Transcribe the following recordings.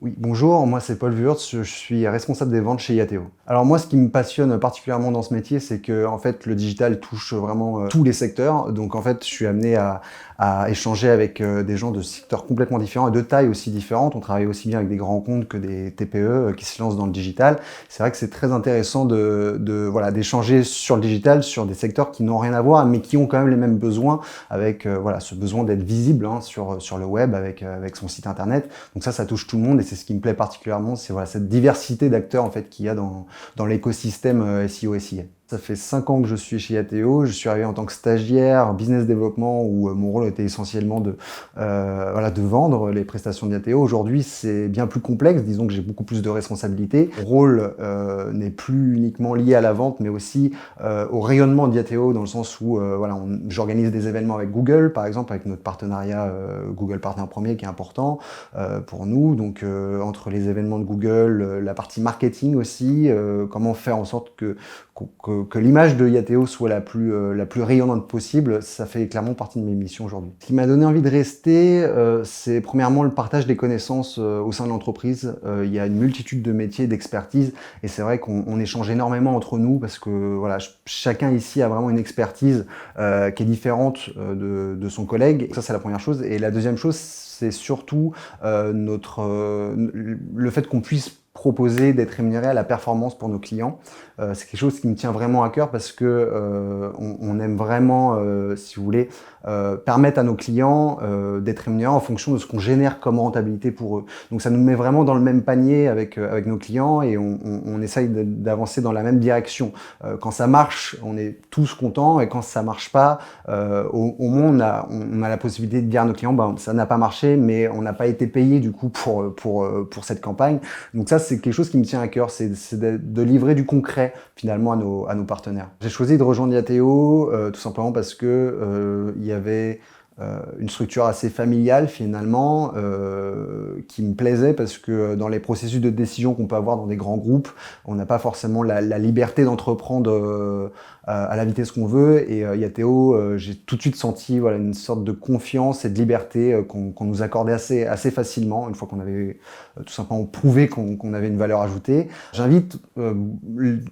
Oui, bonjour, moi c'est Paul Wurtz, je suis responsable des ventes chez Yateo. Alors moi, ce qui me passionne particulièrement dans ce métier, c'est que en fait, le digital touche vraiment tous les secteurs. Donc en fait, je suis amené à échanger avec des gens de secteurs complètement différents et de tailles aussi différentes. On travaille aussi bien avec des grands comptes que des TPE qui se lancent dans le digital. C'est vrai que c'est très intéressant voilà, d'échanger sur le digital, sur des secteurs qui n'ont rien à voir, mais qui ont quand même les mêmes besoins, avec voilà, ce besoin d'être visible sur le web avec son site internet. Donc ça touche tout le monde et c'est ce qui me plaît particulièrement, c'est voilà, cette diversité d'acteurs en fait qu'il y a dans l'écosystème SEO SIA. Ça fait 5 ans que je suis chez Yateo. Je suis arrivé en tant que stagiaire business développement où mon rôle était essentiellement voilà, de vendre les prestations de Yateo. Aujourd'hui, c'est bien plus complexe. Disons que j'ai beaucoup plus de responsabilités. Mon rôle n'est plus uniquement lié à la vente, mais aussi au rayonnement de Yateo dans le sens où voilà, j'organise des événements avec Google, par exemple, avec notre partenariat Google Partner Premier qui est important pour nous. Donc, entre les événements de Google, la partie marketing aussi, comment faire en sorte que l'image de Yateo soit la plus rayonnante possible, ça fait clairement partie de mes missions aujourd'hui. Ce qui m'a donné envie de rester, c'est premièrement le partage des connaissances au sein de l'entreprise. Il y a une multitude de métiers, d'expertise, et c'est vrai qu'on échange énormément entre nous parce que voilà, chacun ici a vraiment une expertise qui est différente de son collègue. Ça, c'est la première chose. Et la deuxième chose, c'est surtout le fait qu'on puisse proposer d'être rémunéré à la performance pour nos clients. C'est quelque chose qui me tient vraiment à cœur parce que on aime vraiment, si vous voulez, permettre à nos clients d'être rémunérés en fonction de ce qu'on génère comme rentabilité pour eux. Donc ça nous met vraiment dans le même panier avec nos clients et on essaye d'avancer dans la même direction. Quand ça marche, on est tous contents et quand ça marche pas, au moins on a la possibilité de dire à nos clients, ben, ça n'a pas marché, mais on n'a pas été payé du coup pour cette campagne. Donc ça, c'est quelque chose qui me tient à cœur, c'est de livrer du concret finalement à nos partenaires. J'ai choisi de rejoindre Yateo tout simplement parce que il y avait une structure assez familiale finalement qui me plaisait parce que dans les processus de décision qu'on peut avoir dans des grands groupes, on n'a pas forcément la liberté d'entreprendre à la vitesse qu'on veut et Yateo, j'ai tout de suite senti voilà, une sorte de confiance et de liberté qu'on nous accordait assez facilement une fois qu'on avait tout simplement prouvé qu'on avait une valeur ajoutée. J'invite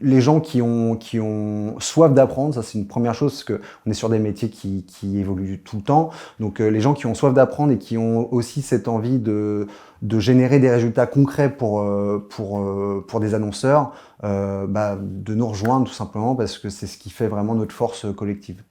les gens qui ont soif d'apprendre, ça c'est une première chose parce que on est sur des métiers qui évoluent tout le temps. Donc les gens qui ont soif d'apprendre et qui ont aussi cette envie de générer des résultats concrets pour des annonceurs, de nous rejoindre tout simplement parce que c'est ce qui fait vraiment notre force collective.